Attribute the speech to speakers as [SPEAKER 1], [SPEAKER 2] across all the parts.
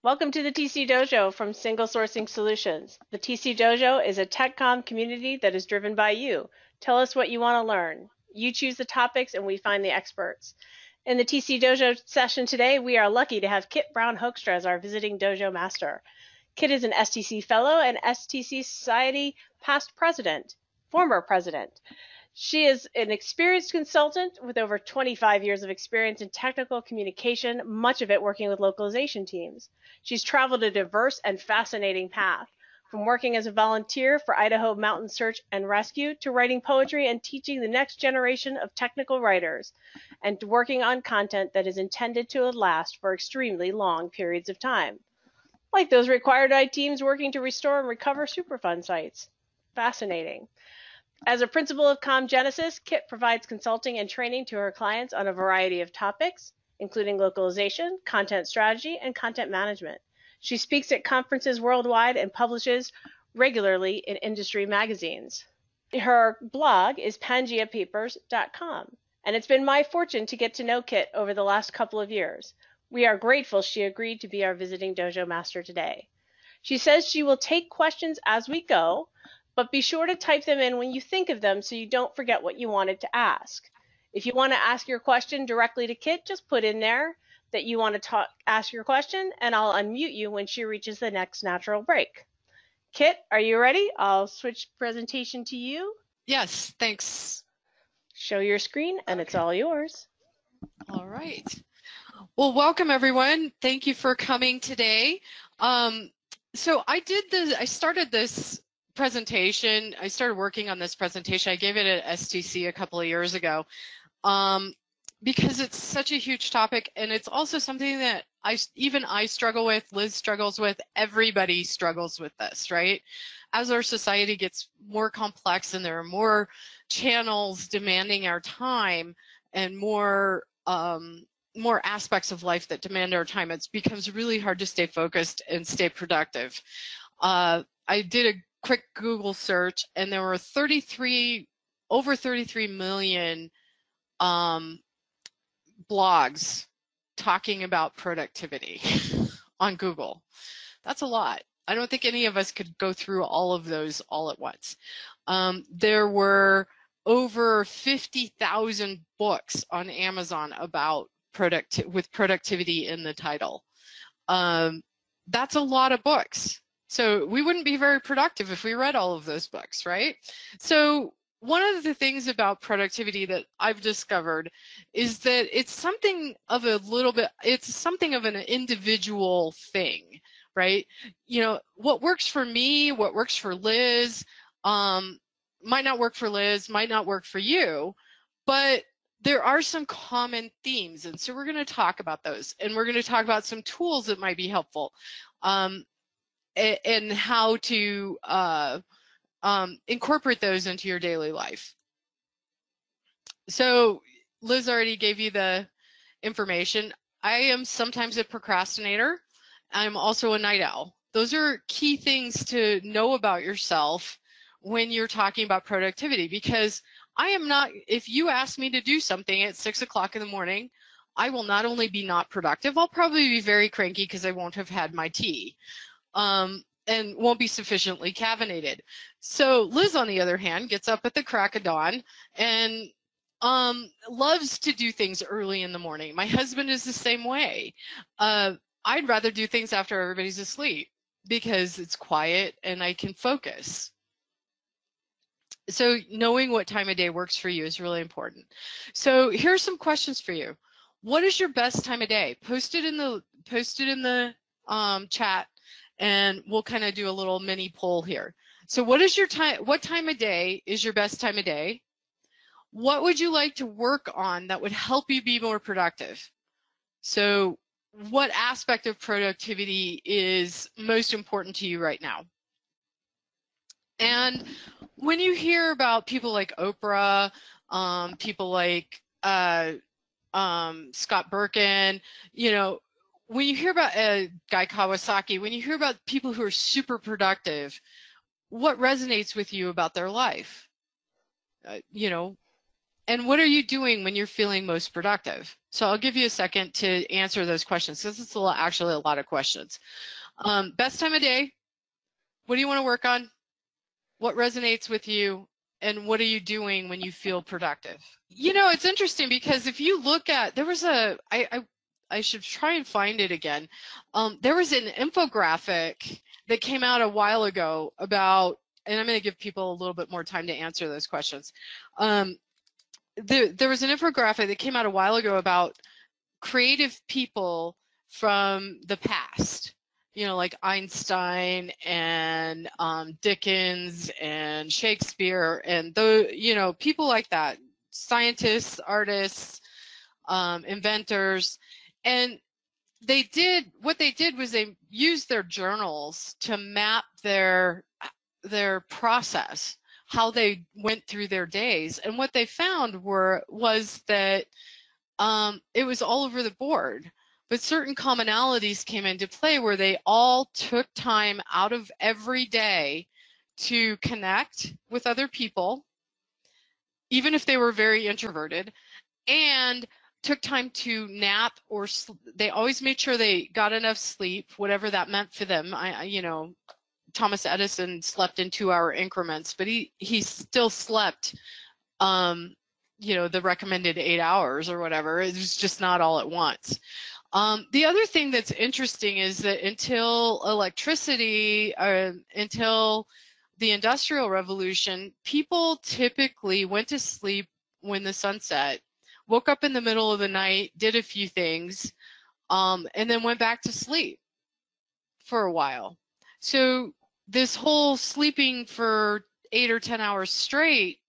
[SPEAKER 1] Welcome to the TC Dojo from Single Sourcing Solutions. The TC Dojo is a TechCom community that is driven by you. Tell us what you want to learn. You choose the topics and we find the experts. In the TC Dojo session today, we are lucky to have Kit Brown-Hoekstra as our visiting dojo master. Kit is an STC fellow and STC Society past president, former president. She is an experienced consultant with over 25 years of experience in technical communication, much of it working with localization teams. She's traveled a diverse and fascinating path, from working as a volunteer for Idaho Mountain Search and Rescue to writing poetry and teaching the next generation of technical writers, and working on content that is intended to last for extremely long periods of time, like those required by teams working to restore and recover Superfund sites. Fascinating. As a principal of ComGenesis, Kit provides consulting and training to her clients on a variety of topics, including localization, content strategy, and content management. She speaks at conferences worldwide and publishes regularly in industry magazines. Her blog is pangeapapers.com, and it's been my fortune to get to know Kit over the last couple of years. We are grateful she agreed to be our visiting dojo master today. She says she will take questions as we go, but be sure to type them in when you think of them so you don't forget what you wanted to ask. If you want to ask your question directly to Kit, just put in there that you want to ask your question, and I'll unmute you when she reaches the next natural break. Kit, are you ready? I'll switch presentation to you.
[SPEAKER 2] Yes, thanks.
[SPEAKER 1] Show your screen, and it's all yours.
[SPEAKER 2] All right. Well, welcome everyone. Thank you for coming today. So I started this presentation. I started working on this presentation. I gave it at STC a couple of years ago because it's such a huge topic, and it's also something that I struggle with, Liz struggles with, everybody struggles with this, right? As our society gets more complex and there are more channels demanding our time and more aspects of life that demand our time, it becomes really hard to stay focused and stay productive. I did a quick Google search, and there were over 33 million blogs talking about productivity on Google. That's a lot. I don't think any of us could go through all of those all at once. There were over 50,000 books on Amazon about with productivity in the title. That's a lot of books. So we wouldn't be very productive if we read all of those books, right? So one of the things about productivity that I've discovered is that it's something of an individual thing, right? You know, what works for me, what works for Liz, might not work for Liz, might not work for you, but there are some common themes, and so we're going to talk about those, and we're going to talk about some tools that might be helpful, and how to incorporate those into your daily life. So Liz already gave you the information. I am sometimes a procrastinator. I'm also a night owl. Those are key things to know about yourself when you're talking about productivity, because I am not, if you ask me to do something at 6 o'clock in the morning, I will not only be not productive, I'll probably be very cranky because I won't have had my tea. And won't be sufficiently caffeinated. So Liz, on the other hand, gets up at the crack of dawn and loves to do things early in the morning. My husband is the same way. I'd rather do things after everybody's asleep because it's quiet and I can focus. So knowing what time of day works for you is really important. So here's some questions for you. What is your best time of day? Post it in the chat, and we'll kind of do a little mini poll here. So what time of day is your best time of day? What would you like to work on that would help you be more productive? So what aspect of productivity is most important to you right now? And when you hear about people like Oprah, people like Scott Birkin, you know, when you hear about Guy Kawasaki, when you hear about people who are super productive, what resonates with you about their life? You know, And what are you doing when you're feeling most productive? So I'll give you a second to answer those questions, because it's actually a lot of questions. Best time of day, what do you want to work on? What resonates with you? And what are you doing when you feel productive? You know, it's interesting because if you look at, there was I should try and find it again. There was an infographic that came out a while ago about, and I'm going to give people a little bit more time to answer those questions. There was an infographic that came out a while ago about creative people from the past, you know, like Einstein and Dickens and Shakespeare and you know, people like that, scientists, artists, inventors. And what they did was they used their journals to map their process, how they went through their days. And what they found was that it was all over the board, but certain commonalities came into play where they all took time out of every day to connect with other people, even if they were very introverted, and took time to nap, or they always made sure they got enough sleep, whatever that meant for them. You know, Thomas Edison slept in 2-hour increments, but he still slept, you know, the recommended 8 hours or whatever. It was just not all at once. The other thing that's interesting is that until electricity, until the Industrial Revolution, people typically went to sleep when the sun set, woke up in the middle of the night, did a few things, and then went back to sleep for a while. So this whole sleeping for 8 or 10 hours straight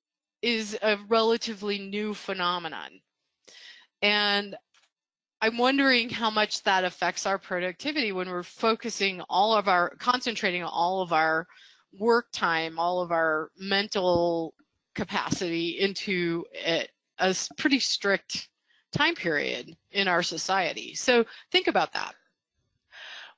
[SPEAKER 2] is a relatively new phenomenon. And I'm wondering how much that affects our productivity when we're concentrating all of our work time, all of our mental capacity into a pretty strict time period in our society. So think about that.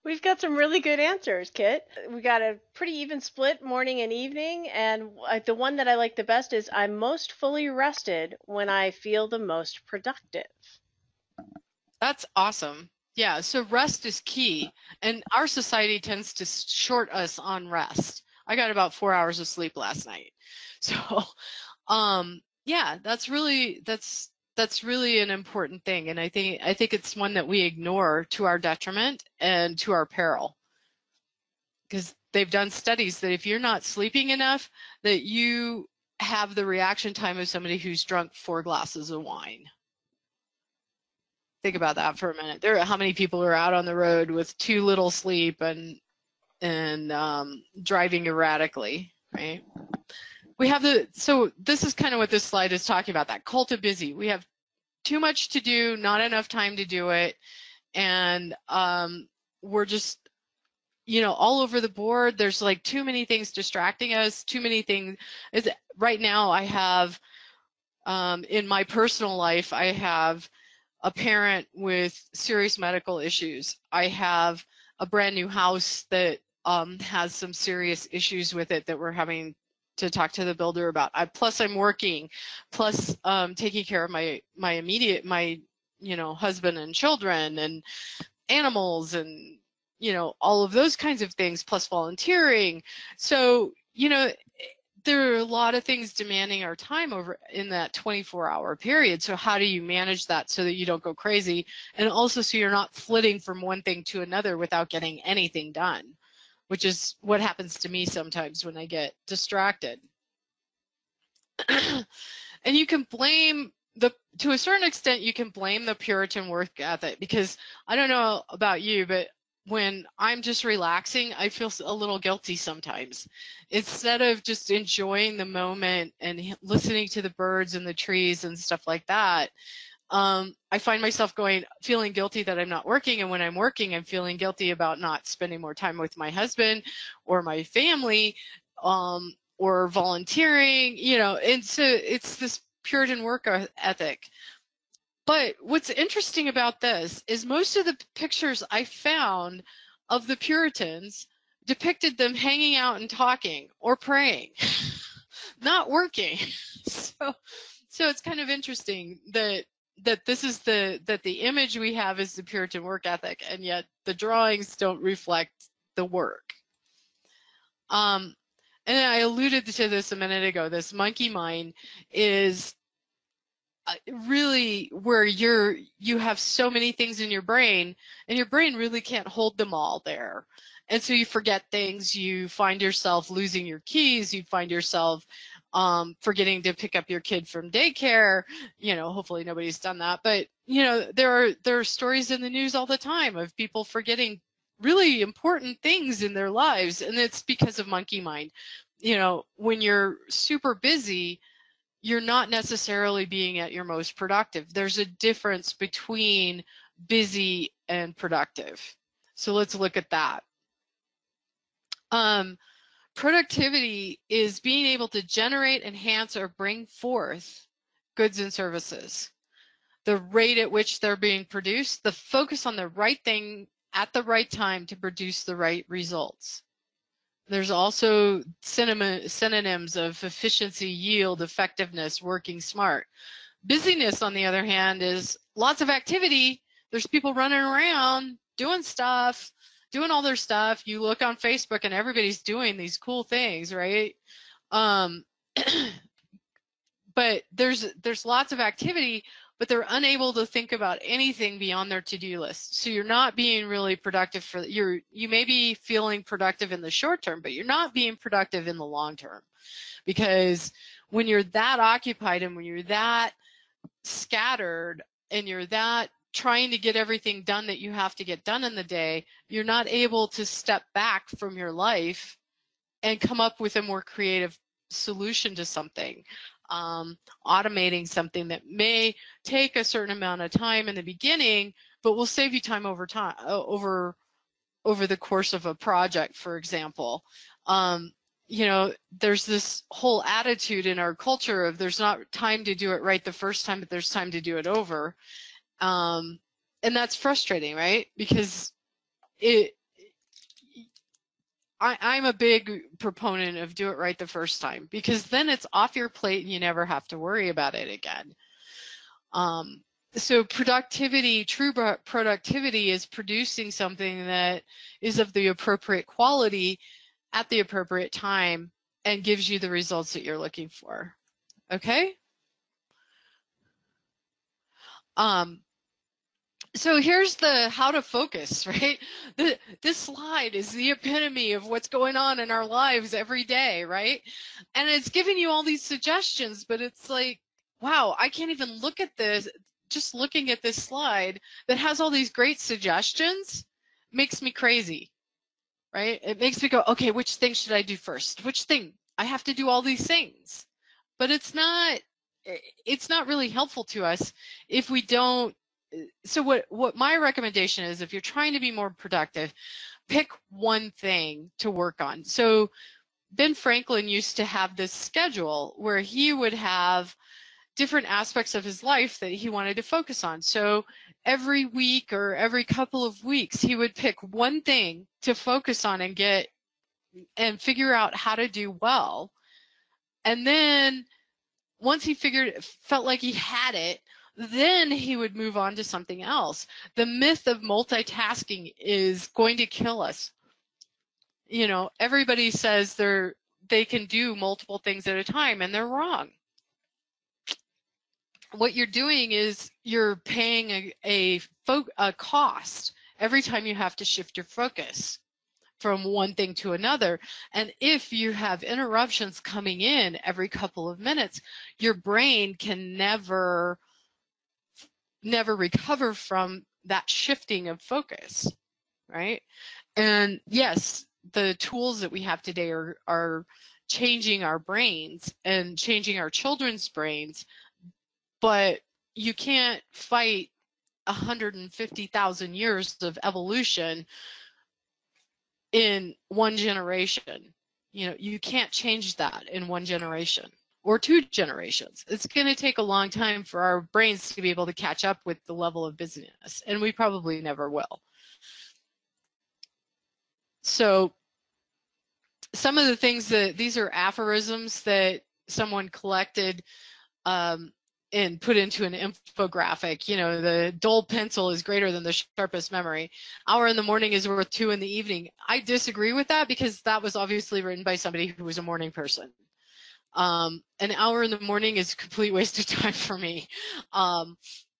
[SPEAKER 1] We've got some really good answers, Kit. We got a pretty even split morning and evening, and the one that I like the best is I'm most fully rested when I feel the most productive.
[SPEAKER 2] That's awesome. Yeah, so rest is key, and our society tends to short us on rest. I got about 4 hours of sleep last night. So, yeah, that's really an important thing, and I think it's one that we ignore to our detriment and to our peril. Because they've done studies that if you're not sleeping enough, that you have the reaction time of somebody who's drunk 4 glasses of wine. Think about that for a minute. How many people are out on the road with too little sleep and driving erratically, right? So this is kind of what this slide is talking about, that cult of busy. We have too much to do, not enough time to do it, and we're just, you know, all over the board. There's like too many things distracting us, too many things. Right now I have, in my personal life, I have a parent with serious medical issues. I have a brand new house that has some serious issues with it that we're having to talk to the builder about. Plus I'm working, plus taking care of my immediate, you know, husband and children and animals and, you know, all of those kinds of things, plus volunteering. So, you know, there are a lot of things demanding our time over in that 24-hour period. So how do you manage that so that you don't go crazy, and also so you're not flitting from one thing to another without getting anything done, which is what happens to me sometimes when I get distracted. And you can blame to a certain extent, you can blame the Puritan work ethic, because I don't know about you, but when I'm just relaxing, I feel a little guilty sometimes. Instead of just enjoying the moment and listening to the birds and the trees and stuff like that, I find myself feeling guilty that I'm not working. And when I'm working, I'm feeling guilty about not spending more time with my husband or my family, or volunteering, you know. And so it's this Puritan work ethic. But what's interesting about this is most of the pictures I found of the Puritans depicted them hanging out and talking or praying, not working. So it's kind of interesting that the image we have is the Puritan work ethic, and yet the drawings don't reflect the work. And I alluded to this a minute ago. This monkey mind is really where you have so many things in your brain, and your brain really can't hold them all there. And so you forget things, you find yourself losing your keys, you find yourself forgetting to pick up your kid from daycare. Hopefully nobody's done that, but there are stories in the news all the time of people forgetting really important things in their lives, and it's because of monkey mind. When you're super busy, you're not necessarily being at your most productive. There's a difference between busy and productive. So let's look at that. Productivity is being able to generate, enhance, or bring forth goods and services. The rate at which they're being produced, the focus on the right thing at the right time to produce the right results. There's also synonyms of efficiency, yield, effectiveness, working smart. Busyness, on the other hand, is lots of activity. There's people running around, doing stuff, doing all their stuff. You look on Facebook and everybody's doing these cool things, right? But there's lots of activity, but they're unable to think about anything beyond their to-do list. So you're not being really productive you may be feeling productive in the short term, but you're not being productive in the long term. Because when you're that occupied and when you're that scattered and you're that trying to get everything done that you have to get done in the day, you're not able to step back from your life and come up with a more creative solution to something. Automating something that may take a certain amount of time in the beginning, but will save you time over the course of a project, for example. There's this whole attitude in our culture of there's not time to do it right the first time, but there's time to do it over. And that's frustrating, right? Because I'm a big proponent of do it right the first time, because then it's off your plate and you never have to worry about it again. So true productivity is producing something that is of the appropriate quality at the appropriate time and gives you the results that you're looking for. Okay? So here's the how to focus, right? This slide is the epitome of what's going on in our lives every day, right? And it's giving you all these suggestions, but it's like, wow, I can't even look at this. Just looking at this slide that has all these great suggestions makes me crazy, right? It makes me go, okay, which thing should I do first? Which thing? I have to do all these things. But it's not really helpful to us if we don't. So what my recommendation is, if you're trying to be more productive, pick one thing to work on. So Ben Franklin used to have this schedule where he would have different aspects of his life that he wanted to focus on. So every week or every couple of weeks, he would pick one thing to focus on and figure out how to do well. And then once he felt like he had it, then he would move on to something else. The myth of multitasking is going to kill us. Everybody says they can do multiple things at a time, and they're wrong. What you're doing is you're paying a cost every time you have to shift your focus from one thing to another. And if you have interruptions coming in every couple of minutes, your brain can never recover from that shifting of focus, right? And yes, the tools that we have today are changing our brains and changing our children's brains, but you can't fight 150,000 years of evolution in one generation. You can't change that in one generation or 2 generations. It's going to take a long time for our brains to be able to catch up with the level of busyness, and we probably never will. So some of the things these are aphorisms that someone collected and put into an infographic, the dull pencil is greater than the sharpest memory. Hour in the morning is worth 2 in the evening. I disagree with that because that was obviously written by somebody who was a morning person. An hour in the morning is a complete waste of time for me.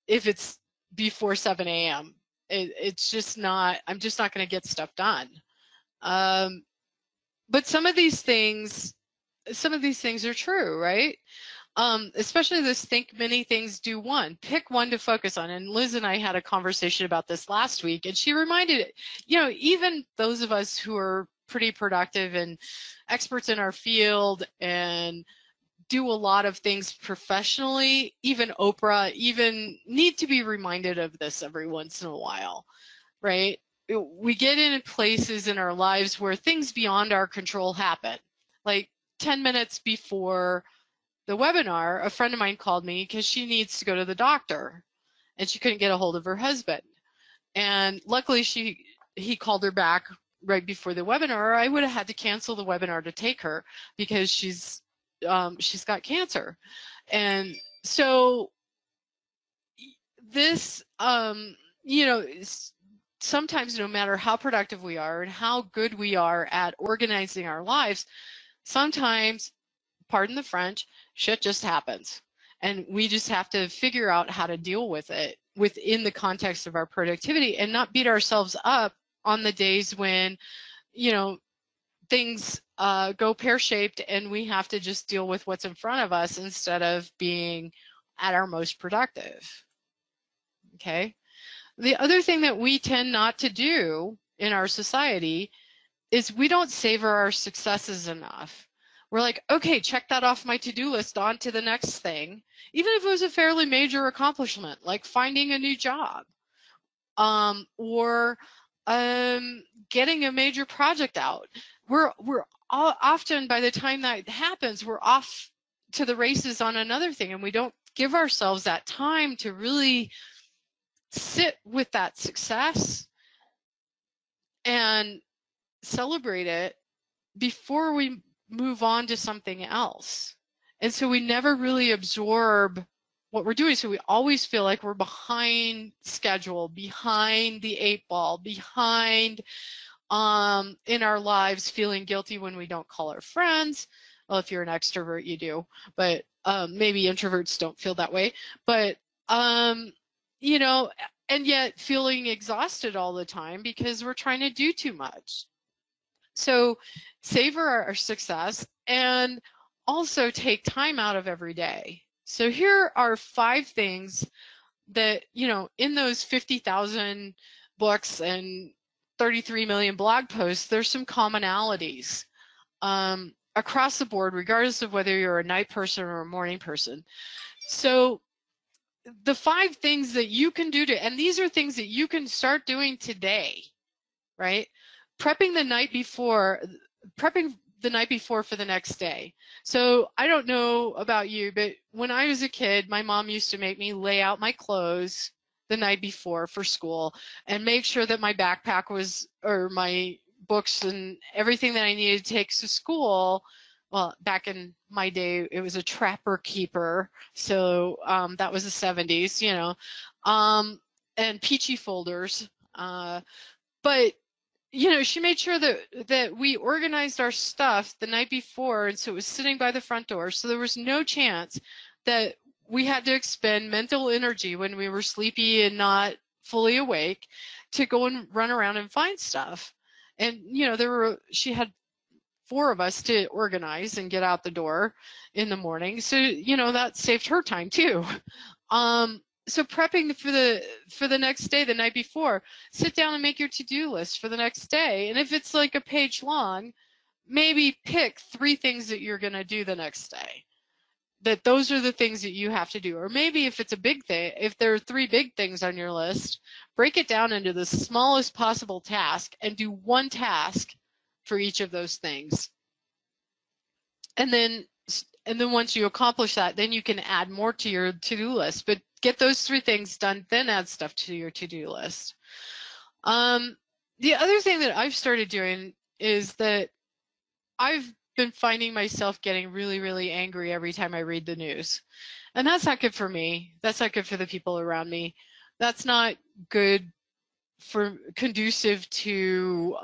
[SPEAKER 2] If it's before 7 a.m., it's just not, I'm just not going to get stuff done. But some of these things are true, right? Especially this think many things, do one. Pick one to focus on. And Liz and I had a conversation about this last week, and she reminded, even those of us who are pretty productive and experts in our field and do a lot of things professionally, even Oprah, even need to be reminded of this every once in a while, right? We get in places in our lives where things beyond our control happen. Like 10 minutes before the webinar, a friend of mine called me because she needs to go to the doctor and she couldn't get a hold of her husband. And luckily he called her back right before the webinar, or I would have had to cancel the webinar to take her because she's got cancer. And so this, sometimes no matter how productive we are and how good we are at organizing our lives, sometimes, pardon the French, shit just happens. And we just have to figure out how to deal with it within the context of our productivity and not beat ourselves up on the days when, things go pear-shaped and we have to just deal with what's in front of us instead of being at our most productive. Okay? The other thing that we tend not to do in our society is we don't savor our successes enough. We're like, okay, check that off my to-do list, on to the next thing, even if it was a fairly major accomplishment, like finding a new job, or getting a major project out. We're all, often by the time that happens, we're off to the races on another thing, and we don't give ourselves that time to really sit with that success and celebrate it before we move on to something else. And so we never really absorb what we're doing. So we always feel like we're behind schedule, behind the 8 ball, behind in our lives, feeling guilty when we don't call our friends. Well, if you're an extrovert, you do, but maybe introverts don't feel that way. But, and yet feeling exhausted all the time because we're trying to do too much. So savor our success and also take time out of every day. So here are 5 things that, in those 50,000 books and 33 million blog posts, there's some commonalities across the board, regardless of whether you're a night person or a morning person. So the 5 things that you can do and these are things that you can start doing today, right? Prepping the night before for the next day. So I don't know about you, but when I was a kid, my mom used to make me lay out my clothes the night before for school and make sure that my backpack or my books and everything that I needed to take to school. Well, back in my day, it was a trapper keeper. So that was the 70s, and peachy folders. But she made sure that we organized our stuff the night before, and so it was sitting by the front door. So there was no chance that we had to expend mental energy when we were sleepy and not fully awake to go and run around and find stuff. And, she had 4 of us to organize and get out the door in the morning. So, that saved her time too. So prepping for the next day, the night before, sit down and make your to-do list for the next day. And if it's like a page long, maybe pick 3 things that you're going to do the next day. That those are the things that you have to do. Or maybe if it's a big thing, if there are 3 big things on your list, break it down into the smallest possible task and do 1 task for each of those things. And then once you accomplish that, then you can add more to your to-do list. But get those 3 things done, then add stuff to your to-do list. The other thing that I've started doing is that I've been finding myself getting really, really angry every time I read the news. And that's not good for me. That's not good for the people around me. That's not good for conducive to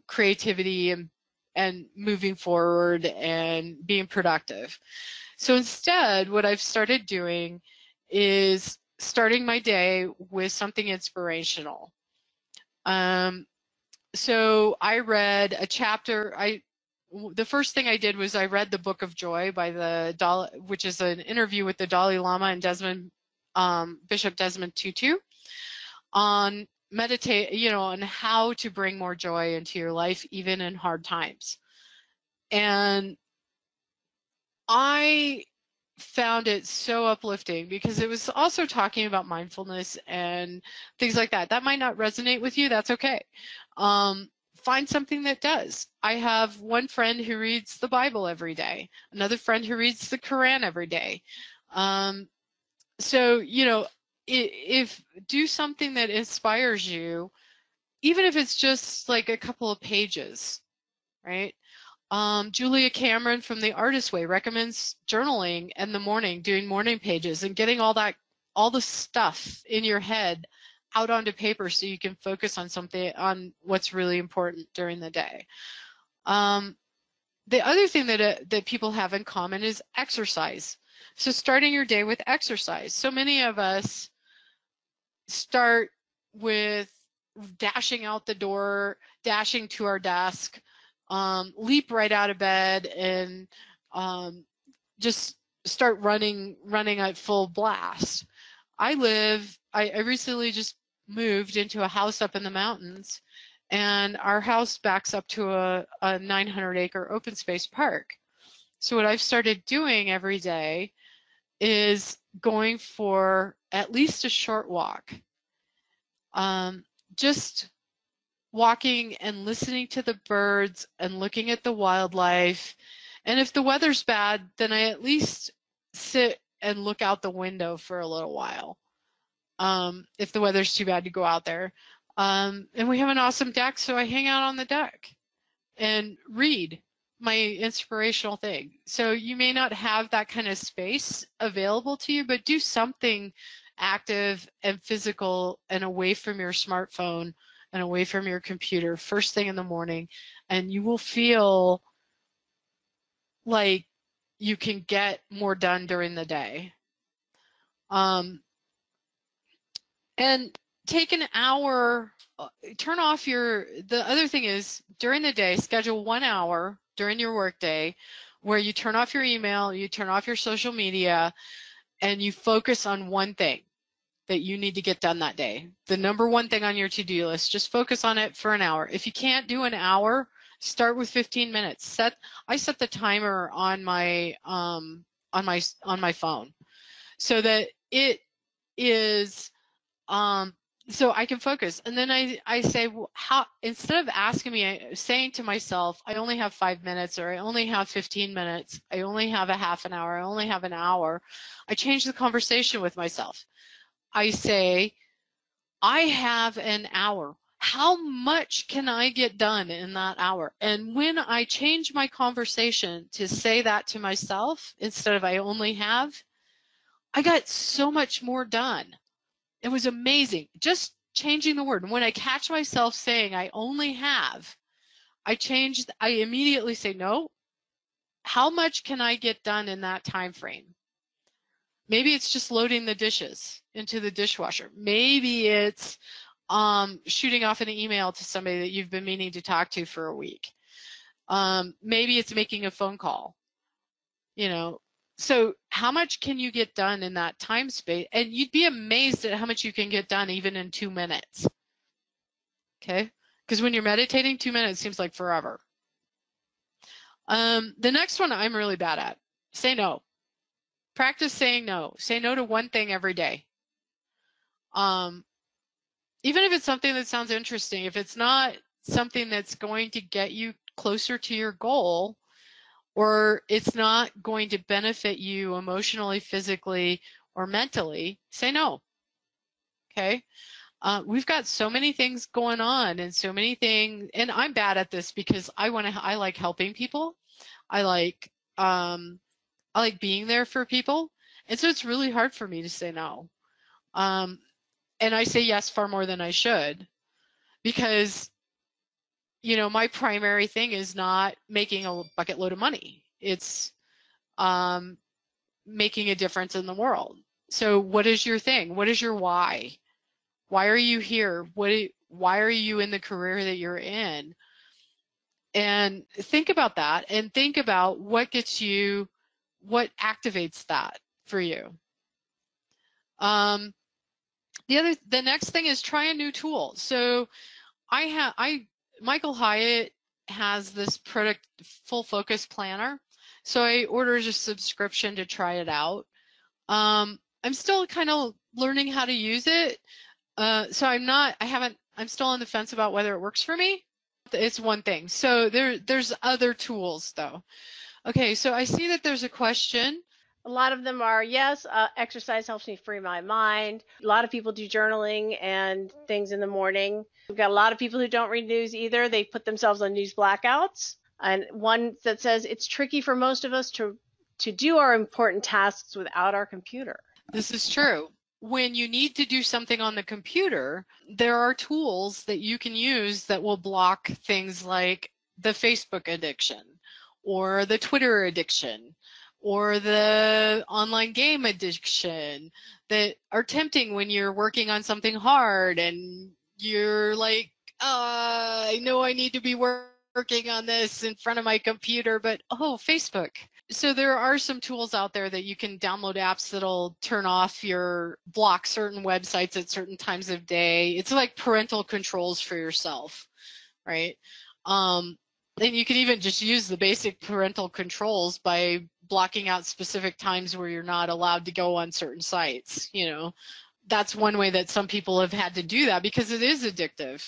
[SPEAKER 2] creativity and moving forward and being productive. So instead, what I've started doing is starting my day with something inspirational. So I read a chapter. The first thing I did was I read the Book of Joy by which is an interview with the Dalai Lama and Bishop Desmond Tutu on on how to bring more joy into your life, even in hard times. And I found it so uplifting because it was also talking about mindfulness and things like that. That might not resonate with you. That's okay. Find something that does. I have one friend who reads the Bible every day, another friend who reads the Quran every day. So, if do something that inspires you, even if it's just like a couple of pages, right? Julia Cameron from The Artist Way recommends journaling in the morning, doing morning pages and getting all the stuff in your head out onto paper so you can focus on what's really important during the day. The other thing that people have in common is exercise. So starting your day with exercise. So many of us start with dashing out the door, dashing to our desk, leap right out of bed and just start running at full blast. I recently just moved into a house up in the mountains, and our house backs up to a 900-acre open space park. So what I've started doing every day is going for at least a short walk. Just walking and listening to the birds and looking at the wildlife. And if the weather's bad, then I at least sit and look out the window for a little while. If the weather's too bad to go out there. And we have an awesome deck, so I hang out on the deck and read my inspirational thing. So you may not have that kind of space available to you, but do something active and physical and away from your smartphone and away from your computer first thing in the morning, and you will feel like you can get more done during the day. And take an hour, turn off the other thing is during the day, schedule 1 hour during your workday where you turn off your email, you turn off your social media, and you focus on one thing that you need to get done that day. The number one thing on your to-do list, just focus on it for an hour. If you can't do an hour, start with 15 minutes. I set the timer on my phone so that it is so I can focus. And then I say, well, instead of saying to myself, I only have 5 minutes, or I only have 15 minutes, I only have a half an hour, I only have an hour, I change the conversation with myself. I say, I have an hour. How much can I get done in that hour? And when I change my conversation to say that to myself, instead of I only have, I got so much more done. It was amazing. Just changing the word. And when I catch myself saying I only have, I immediately say, no, how much can I get done in that time frame? Maybe it's just loading the dishes into the dishwasher. Maybe it's shooting off an email to somebody that you've been meaning to talk to for a week. Maybe it's making a phone call. So how much can you get done in that time space? And you'd be amazed at how much you can get done even in 2 minutes. Okay? Because when you're meditating, 2 minutes seems like forever. The next one I'm really bad at. Say no. Practice saying no. Say no to one thing every day. Even if it's something that sounds interesting, if it's not something that's going to get you closer to your goal, or it's not going to benefit you emotionally, physically, or mentally, say no. Okay? We've got so many things going on and so many things, and I'm bad at this because I like helping people. I like being there for people. And so it's really hard for me to say no. And I say yes far more than I should, because, you know, my primary thing is not making a bucket load of money. It's making a difference in the world. So what is your thing? What is your why? Why are you here? Why are you in the career that you're in? And think about that, and think about what activates that for you. The next thing is try a new tool. So Michael Hyatt has this full focus planner. So I ordered a subscription to try it out. I'm still kind of learning how to use it. So I'm still on the fence about whether it works for me. It's one thing. So there's other tools though. Okay, so I see that there's a question.
[SPEAKER 1] A lot of them are, yes, exercise helps me free my mind. A lot of people do journaling and things in the morning. We've got a lot of people who don't read news either. They put themselves on news blackouts. And one that says it's tricky for most of us to do our important tasks without our computer.
[SPEAKER 2] This is true. When you need to do something on the computer, there are tools that you can use that will block things like the Facebook addiction or the Twitter addiction or the online game addiction that are tempting when you're working on something hard and you're like, I know I need to be working on this in front of my computer, but Facebook. So there are some tools out there that you can download, apps that'll block certain websites at certain times of day. It's like parental controls for yourself, right? And you can even just use the basic parental controls by blocking out specific times where you're not allowed to go on certain sites. You know, that's one way that some people have had to do that because it is addictive,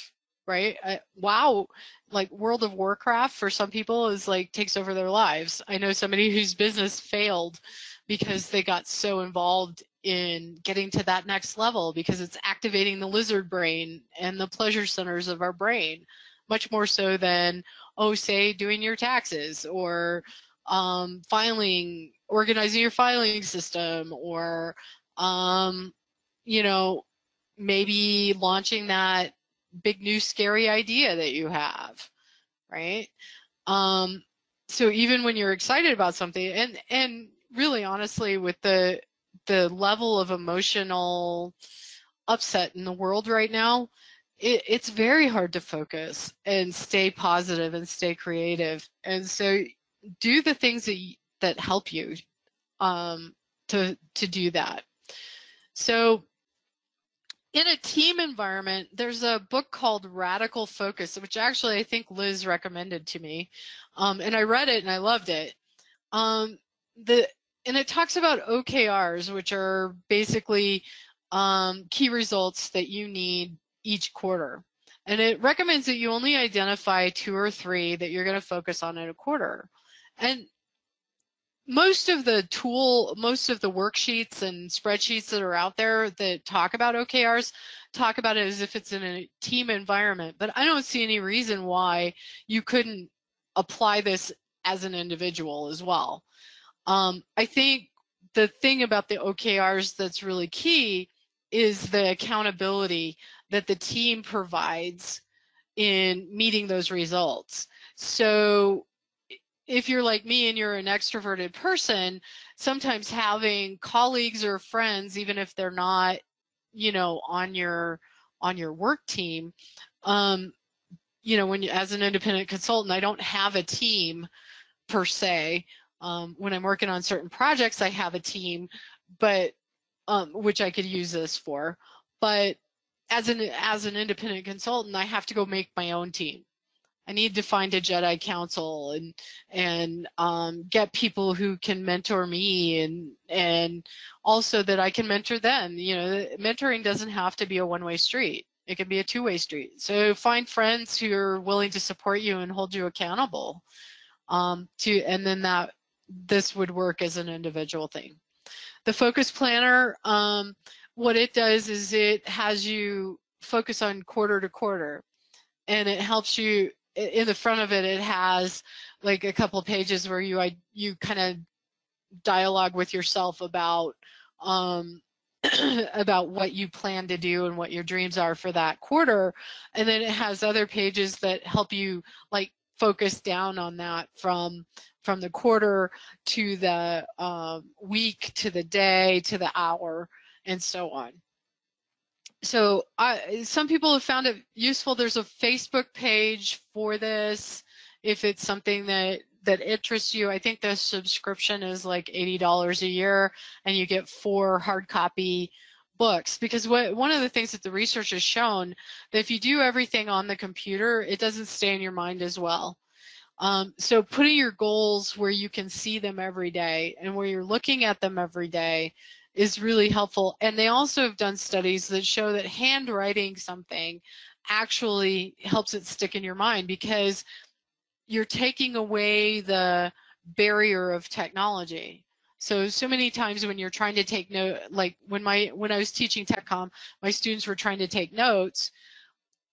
[SPEAKER 2] right? Wow. Like World of Warcraft for some people is like takes over their lives. I know somebody whose business failed because they got so involved in getting to that next level because it's activating the lizard brain and the pleasure centers of our brain much more so than, say doing your taxes or organizing your filing system or, maybe launching that big new scary idea that you have, right? So even when you're excited about something, and really honestly, with the level of emotional upset in the world right now, it's very hard to focus and stay positive and stay creative. And so do the things that help you to do that. So in a team environment, there's a book called Radical Focus, which actually I think Liz recommended to me. And I read it and I loved it. And it talks about OKRs, which are basically key results that you need each quarter. And it recommends that you only identify 2 or 3 that you're going to focus on in a quarter. And most of the worksheets and spreadsheets that are out there that talk about OKRs talk about it as if it's in a team environment, but I don't see any reason why you couldn't apply this as an individual as well. I think the thing about the OKRs that's really key is the accountability that the team provides in meeting those results. So if you're like me and you're an extroverted person, sometimes having colleagues or friends, even if they're not, on your work team, when you, as an independent consultant, I don't have a team per se. When I'm working on certain projects, I have a team, but which I could use this for. But as an independent consultant, I have to go make my own team. I need to find a Jedi Council and get people who can mentor me and also that I can mentor them. Mentoring doesn't have to be a one-way street. It can be a two-way street. So find friends who are willing to support you and hold you accountable. And then this would work as an individual thing. The focus planner, what it does is it has you focus on quarter to quarter, and it helps you. In the front of it, it has like a couple of pages where you kind of dialogue with yourself about about what you plan to do and what your dreams are for that quarter. And then it has other pages that help you like focus down on that from the quarter to the week to the day to the hour and so on. So some people have found it useful. There's a Facebook page for this if it's something that interests you. I think the subscription is like $80 a year, and you get 4 hard copy books. Because one of the things that the research has shown, that if you do everything on the computer, it doesn't stay in your mind as well. So putting your goals where you can see them every day and where you're looking at them every day is really helpful. And they also have done studies that show that handwriting something actually helps it stick in your mind, because you're taking away the barrier of technology. So many times when you're trying to take note, like when I was teaching TechCom, my students were trying to take notes,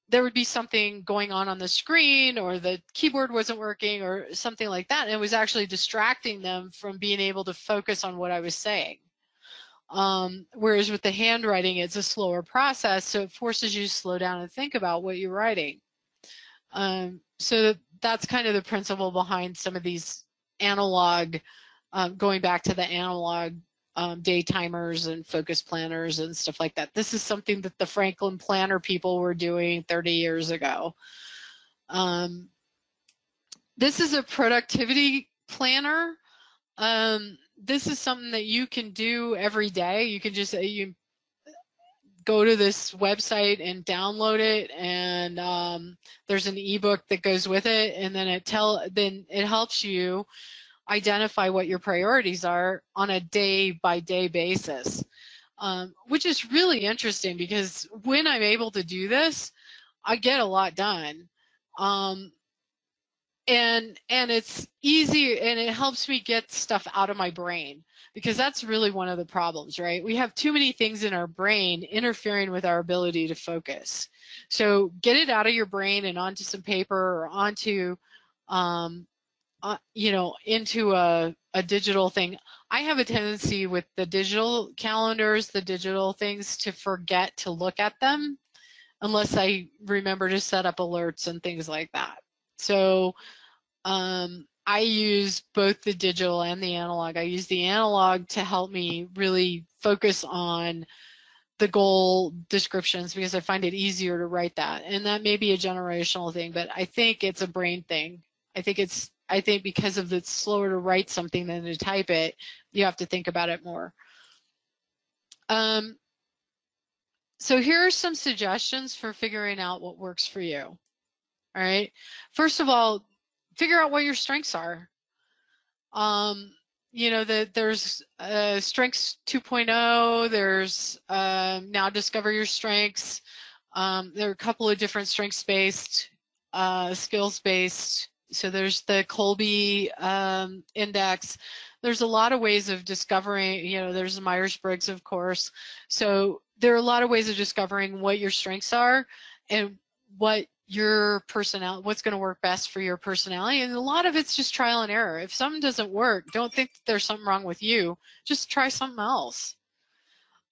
[SPEAKER 2] there would be something going on the screen, or the keyboard wasn't working or something like that, and it was actually distracting them from being able to focus on what I was saying. Whereas with the handwriting, it's a slower process, so it forces you to slow down and think about what you're writing. So that's kind of the principle behind some of these analog, going back to the analog day timers and focus planners and stuff like that. This is something that the Franklin Planner people were doing 30 years ago. This is a productivity planner. This is something that you can do every day. You can just you go to this website and download it, and there's an ebook that goes with it, and then it helps you identify what your priorities are on a day-by-day basis, which is really interesting, because when I'm able to do this, I get a lot done. And it's easy, and it helps me get stuff out of my brain, because that's really one of the problems, right? We have too many things in our brain interfering with our ability to focus. So get it out of your brain and onto some paper, or onto, into a digital thing. I have a tendency with the digital calendars, the digital things, to forget to look at them unless I remember to set up alerts and things like that. So I use both the digital and the analog. I use the analog to help me really focus on the goal descriptions, because I find it easier to write that. And that may be a generational thing, but I think it's a brain thing. I think because of it's slower to write something than to type it, you have to think about it more. So here are some suggestions for figuring out what works for you. All right. First of all, figure out what your strengths are. There's Strengths 2.0. There's Now Discover Your Strengths. There are a couple of different strengths-based, skills-based. So there's the Colby index. There's a lot of ways of discovering, there's the Myers-Briggs, of course. So there are a lot of ways of discovering what your strengths are and what your personality, what's going to work best for your personality. And a lot of it's just trial and error. If something doesn't work, don't think that there's something wrong with you. Just try something else.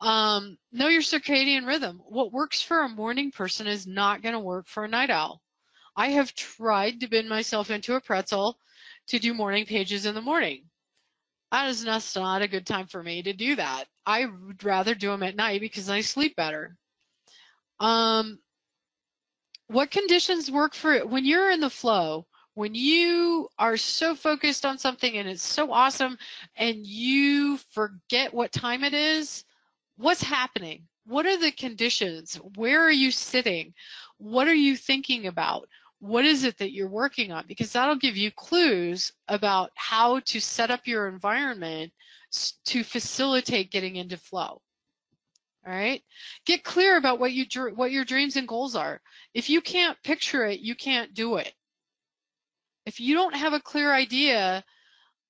[SPEAKER 2] Know your circadian rhythm. What works for a morning person is not going to work for a night owl. I have tried to bend myself into a pretzel to do morning pages in the morning. That is not a good time for me to do that. I would rather do them at night because I sleep better. What conditions work for it? When you're in the flow, when you are so focused on something and it's so awesome and you forget what time it is, what's happening? What are the conditions? Where are you sitting? What are you thinking about? What is it that you're working on? Because that'll give you clues about how to set up your environment to facilitate getting into flow. All right. Get clear about what your dreams and goals are. If you can't picture it, you can't do it. If you don't have a clear idea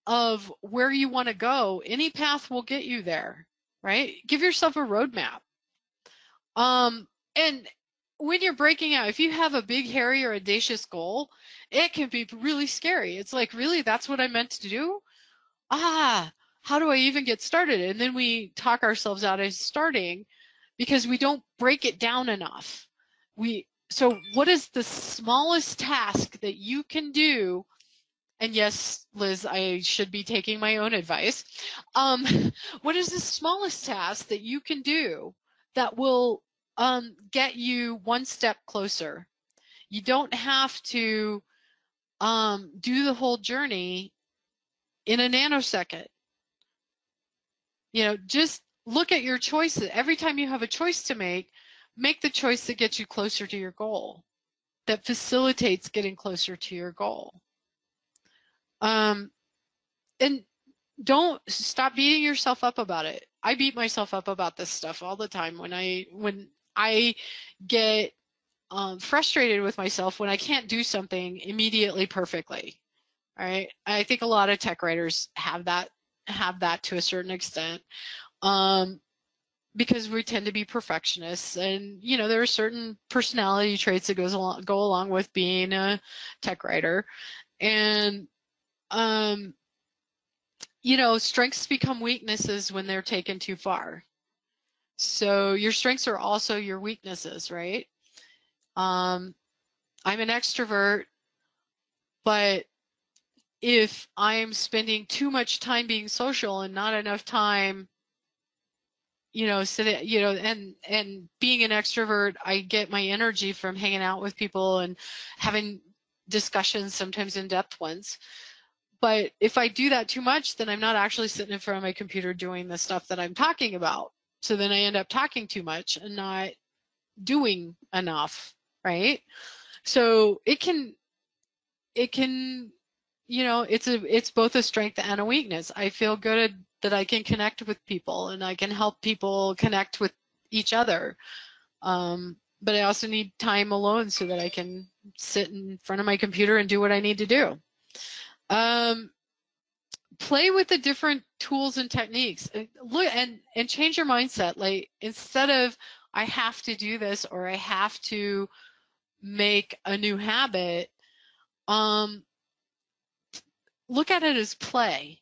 [SPEAKER 2] of where you want to go, any path will get you there, right? Give yourself a roadmap. And when you're breaking out, if you have a big, hairy, or audacious goal, it can be really scary. It's like, really, that's what I meant to do? how do I even get started? And then we talk ourselves out of starting because we don't break it down enough. So what is the smallest task that you can do? And yes, Liz, I should be taking my own advice. What is the smallest task that you can do that will get you one step closer? You don't have to do the whole journey in a nanosecond. Just look at your choices. Every time you have a choice to make the choice that gets you closer to your goal, that facilitates getting closer to your goal. And don't stop beating yourself up about it. I beat myself up about this stuff all the time when I get frustrated with myself when I can't do something immediately perfectly. All right. I think a lot of tech writers have that to a certain extent. Because we tend to be perfectionists, and there are certain personality traits that go along with being a tech writer, and strengths become weaknesses when they're taken too far. So your strengths are also your weaknesses, right? I'm an extrovert, but if I'm spending too much time being social and not enough time sitting, and being an extrovert, I get my energy from hanging out with people and having discussions, sometimes in-depth ones. But if I do that too much, then I'm not actually sitting in front of my computer doing the stuff that I'm talking about. So then I end up talking too much and not doing enough, right? So it can it's both a strength and a weakness. I feel good that I can connect with people and I can help people connect with each other. But I also need time alone so that I can sit in front of my computer and do what I need to do. Play with the different tools and techniques. Look and change your mindset. Like, instead of I have to do this or I have to make a new habit, look at it as play.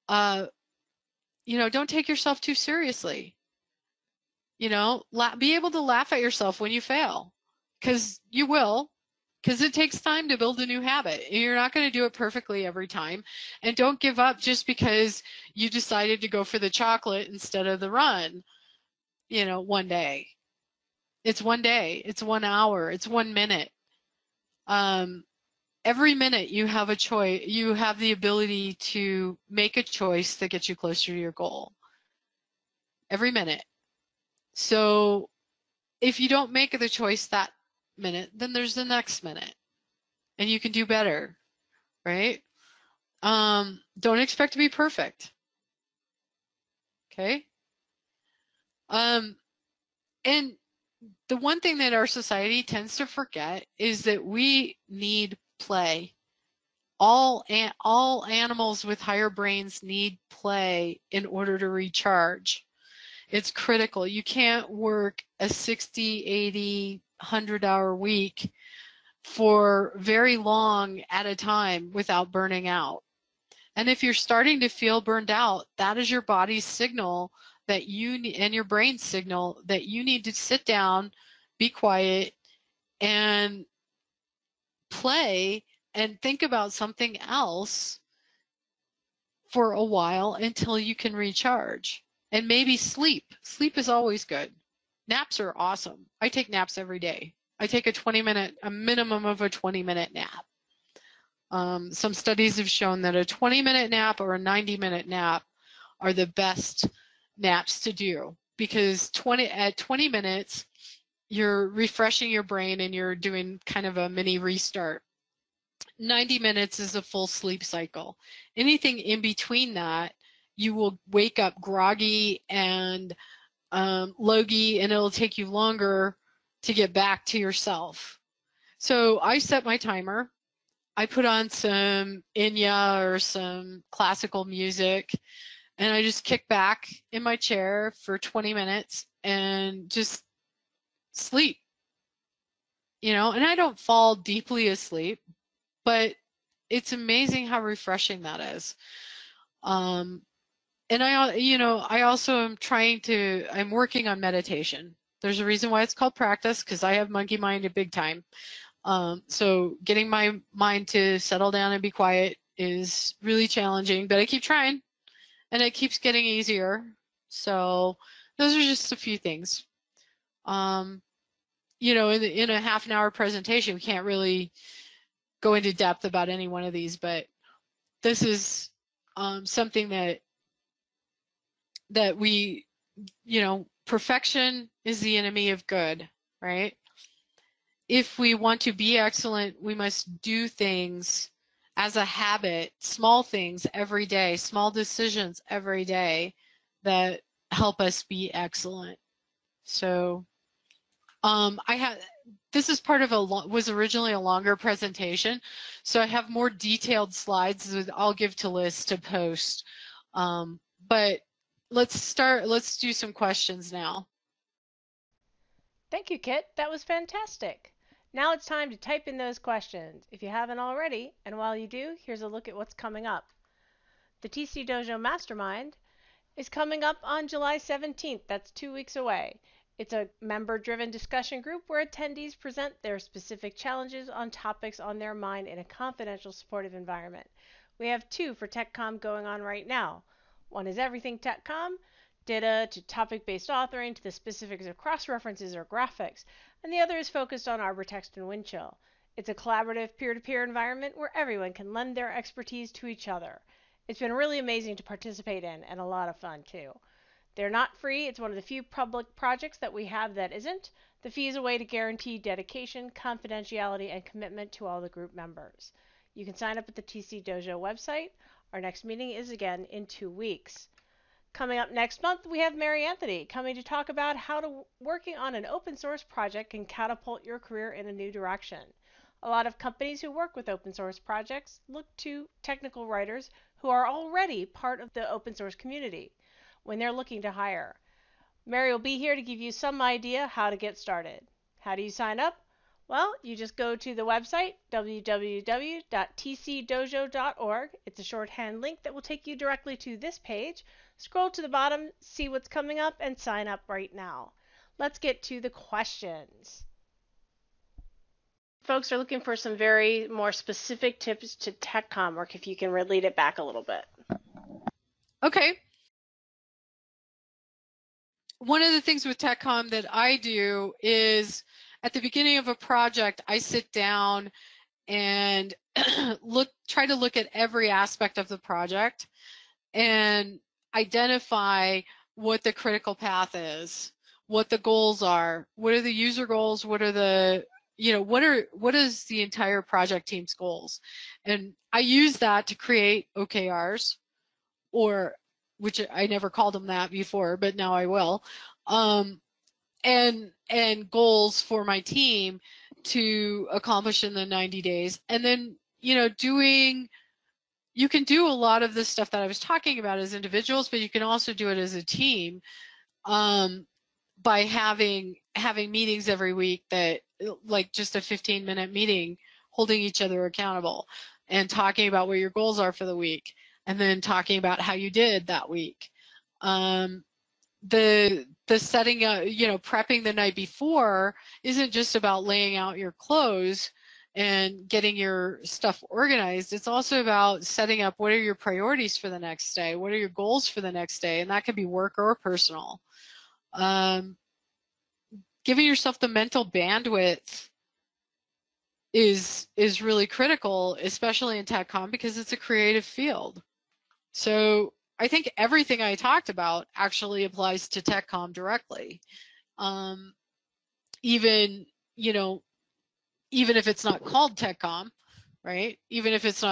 [SPEAKER 2] Don't take yourself too seriously. Be able to laugh at yourself when you fail, because you will, because it takes time to build a new habit. You're not going to do it perfectly every time. And don't give up just because you decided to go for the chocolate instead of the run, one day. It's 1 day, it's 1 hour, it's 1 minute. Every minute you have a choice, you have the ability to make a choice that gets you closer to your goal. Every minute. So if you don't make the choice that minute, then there's the next minute and you can do better, right? Don't expect to be perfect. Okay? And the one thing that our society tends to forget is that we need play. All animals with higher brains need play in order to recharge. It's critical. You can't work a 60, 80, 100-hour week for very long at a time without burning out. And if you're starting to feel burned out, that is your body's signal that and your brain's signal that you need to sit down, be quiet, and play and think about something else for a while until you can recharge. And maybe sleep. Sleep is always good. Naps are awesome. I take naps every day. I take a minimum of a 20-minute nap. Some studies have shown that a 20-minute nap or a 90-minute nap are the best naps to do, because at 20 minutes, you're refreshing your brain and you're doing kind of a mini restart. 90 minutes is a full sleep cycle. Anything in between that, you will wake up groggy and logy, and it'll take you longer to get back to yourself. So I set my timer. I put on some Enya or some classical music, and I just kick back in my chair for 20 minutes and just sleep. And I don't fall deeply asleep, but it's amazing how refreshing that is. And I also am I'm working on meditation. There's a reason why it's called practice, because I have monkey mind at big time. So getting my mind to settle down and be quiet is really challenging, but I keep trying, and it keeps getting easier. So those are just a few things. In a half an hour presentation, we can't really go into depth about any one of these, but this is something that we, perfection is the enemy of good, right? If we want to be excellent, we must do things as a habit, small things every day, small decisions every day that help us be excellent. So this is part of was originally a longer presentation, so I have more detailed slides that I'll give to Liz to post. But let's do some questions now.
[SPEAKER 1] Thank you, Kit. That was fantastic. Now it's time to type in those questions, if you haven't already, and while you do, here's a look at what's coming up. The TC Dojo Mastermind is coming up on July 17th. That's 2 weeks away. It's a member-driven discussion group where attendees present their specific challenges on topics on their mind in a confidential, supportive environment. We have 2 for TechCom going on right now. One is Everything TechCom, data to topic-based authoring to the specifics of cross-references or graphics, and the other is focused on Arbortext and Windchill. It's a collaborative peer-to-peer environment where everyone can lend their expertise to each other. It's been really amazing to participate in, and a lot of fun too. They're not free. It's one of the few public projects that we have that isn't. The fee is a way to guarantee dedication, confidentiality, and commitment to all the group members. You can sign up at the TC Dojo website. Our next meeting is again in 2 weeks. Coming up next month, we have Mary Anthony coming to talk about how working on an open source project can catapult your career in a new direction. A lot of companies who work with open source projects look to technical writers who are already part of the open source community when they're looking to hire. Mary will be here to give you some idea how to get started. How do you sign up? Well, you just go to the website, www.tcdojo.org. It's a shorthand link that will take you directly to this page. Scroll to the bottom, see what's coming up, and sign up right now. Let's get to the questions. Folks are looking for some very more specific tips to TechCom work, if you can lead it back a little bit.
[SPEAKER 2] Okay. One of the things with TechCom that I do is at the beginning of a project, I sit down and try to look at every aspect of the project and identify what the critical path is, what the goals are, what are the user goals, what are the, what is the entire project team's goals? And I use that to create OKRs, which I never called them that before, but now I will, and goals for my team to accomplish in the 90 days. And then, you can do a lot of the stuff that I was talking about as individuals, but you can also do it as a team by having meetings every week that, like just a 15-minute meeting, holding each other accountable and talking about what your goals are for the week, and then talking about how you did that week. The setting up, prepping the night before isn't just about laying out your clothes and getting your stuff organized. It's also about setting up what are your priorities for the next day, what are your goals for the next day, and that can be work or personal. Giving yourself the mental bandwidth is really critical, especially in TechCom, because it's a creative field. So I think everything I talked about actually applies to TechCom directly. Even if it's not called TechCom, right? Even if it's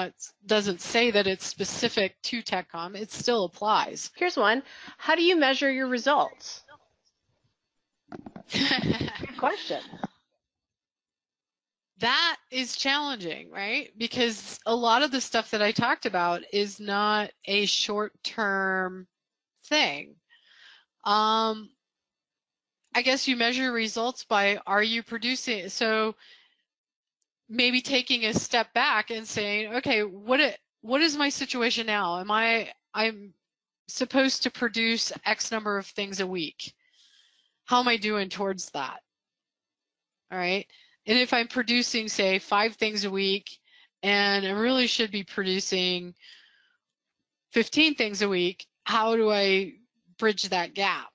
[SPEAKER 2] doesn't say that it's specific to TechCom, it still applies.
[SPEAKER 1] Here's one. How do you measure your results? Good question.
[SPEAKER 2] That is challenging, right? Because a lot of the stuff that I talked about is not a short-term thing. I guess you measure results by, are you producing? So maybe taking a step back and saying, okay, what is my situation now? Am I I'm supposed to produce X number of things a week. How am I doing towards that? All right. And if I'm producing, say, 5 things a week, and I really should be producing 15 things a week, how do I bridge that gap?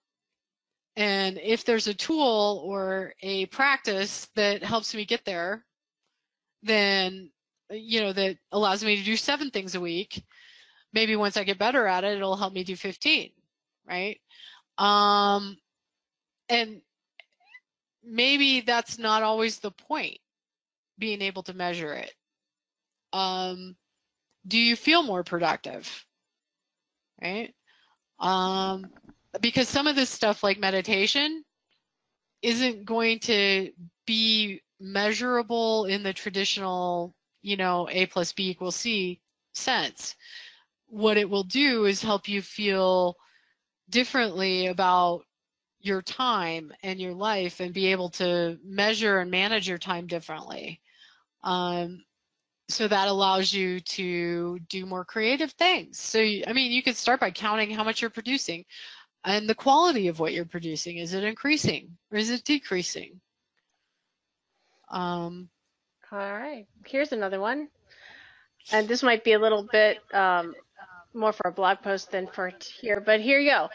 [SPEAKER 2] And if there's a tool or a practice that helps me get there, then, that allows me to do 7 things a week, maybe once I get better at it, it'll help me do 15, right? And maybe that's not always the point, being able to measure it. Do you feel more productive, right? Because some of this stuff like meditation isn't going to be measurable in the traditional, A plus B equals C sense. What it will do is help you feel differently about your time and your life and be able to measure and manage your time differently. So that allows you to do more creative things. So, you could start by counting how much you're producing and the quality of what you're producing. Is it increasing or is it decreasing?
[SPEAKER 1] All right. Here's another one. And this might be a little bit more for a blog post than for here, but here you go.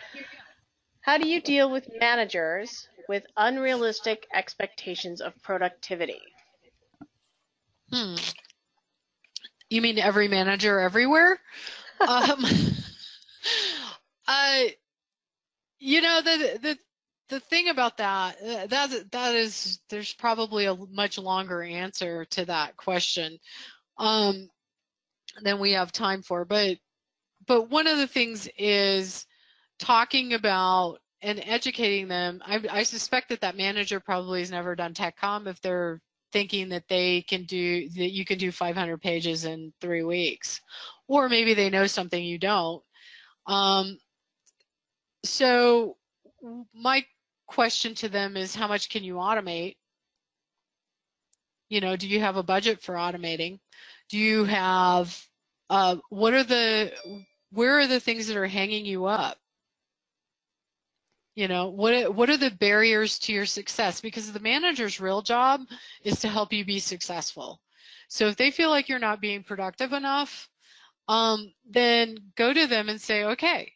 [SPEAKER 1] How do you deal with managers with unrealistic expectations of productivity?
[SPEAKER 2] You mean every manager everywhere? The thing about that is there's probably a much longer answer to that question than we have time for. But one of the things is talking about and educating them. I suspect that manager probably has never done TechCom if they're thinking that you can do 500 pages in 3 weeks, or maybe they know something you don't. So my question to them is, how much can you automate? Do you have a budget for automating? Do you have where are the things that are hanging you up? What are the barriers to your success? Because the manager's real job is to help you be successful. So if they feel like you're not being productive enough, then go to them and say, okay,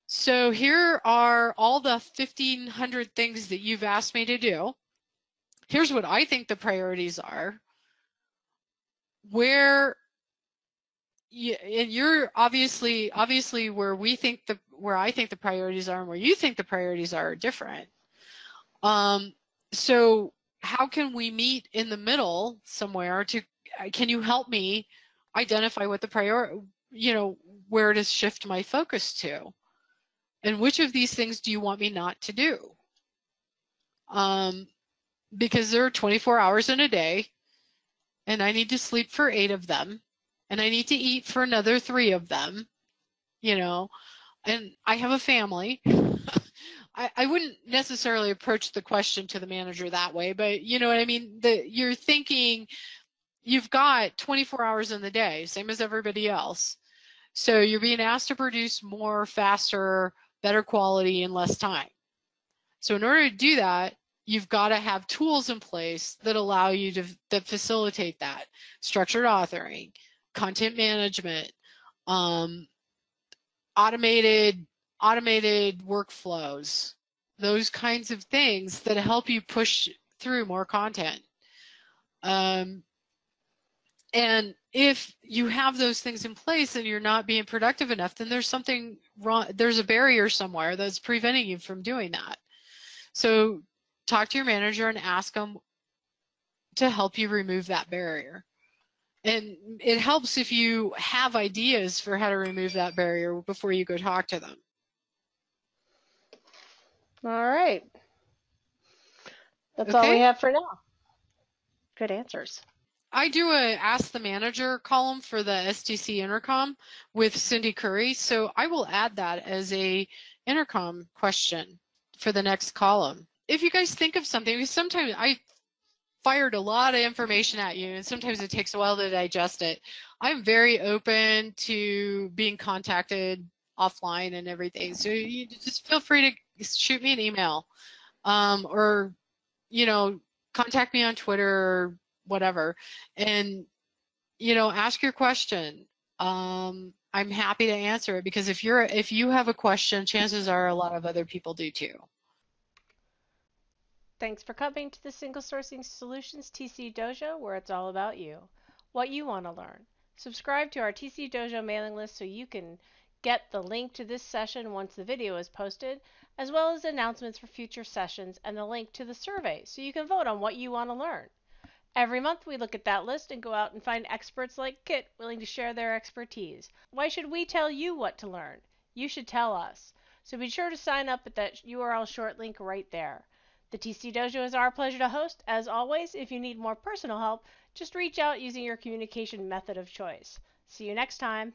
[SPEAKER 2] so here are all the 1,500 things that you've asked me to do. Here's what I think the priorities are. And you're obviously where I think the priorities are and where you think the priorities are different. So how can we meet in the middle somewhere? Can you help me identify what the where to shift my focus to? And which of these things do you want me not to do? Because there are 24 hours in a day, and I need to sleep for 8 of them, and I need to eat for another 3 of them, and I have a family. I wouldn't necessarily approach the question to the manager that way, but you know what I mean? You're thinking you've got 24 hours in the day, same as everybody else. So you're being asked to produce more, faster, better quality in less time. So in order to do that, you've got to have tools in place that allow you that facilitate that. Structured authoring, content management, automated workflows, those kinds of things that help you push through more content. And if you have those things in place and you're not being productive enough, then there's something wrong. There's a barrier somewhere that's preventing you from doing that. So talk to your manager and ask them to help you remove that barrier. And it helps if you have ideas for how to remove that barrier before you go talk to them.
[SPEAKER 1] All right. That's all we have for now. Good answers.
[SPEAKER 2] I do a Ask the Manager column for the STC Intercom with Cindy Curry, so I will add that as a Intercom question for the next column. If you guys think of something, because sometimes fired a lot of information at you, and sometimes it takes a while to digest it. I'm very open to being contacted offline and everything. So you just feel free to shoot me an email, or, contact me on Twitter or whatever, and, ask your question. I'm happy to answer it, because if you have a question, chances are a lot of other people do too.
[SPEAKER 1] Thanks for coming to the Single Sourcing Solutions TC Dojo, where it's all about you, what you want to learn. Subscribe to our TC Dojo mailing list so you can get the link to this session once the video is posted, as well as announcements for future sessions and the link to the survey so you can vote on what you want to learn. Every month we look at that list and go out and find experts like Kit willing to share their expertise. Why should we tell you what to learn? You should tell us. So be sure to sign up at that URL short link right there. The TC Dojo is our pleasure to host. As always, if you need more personal help, just reach out using your communication method of choice. See you next time.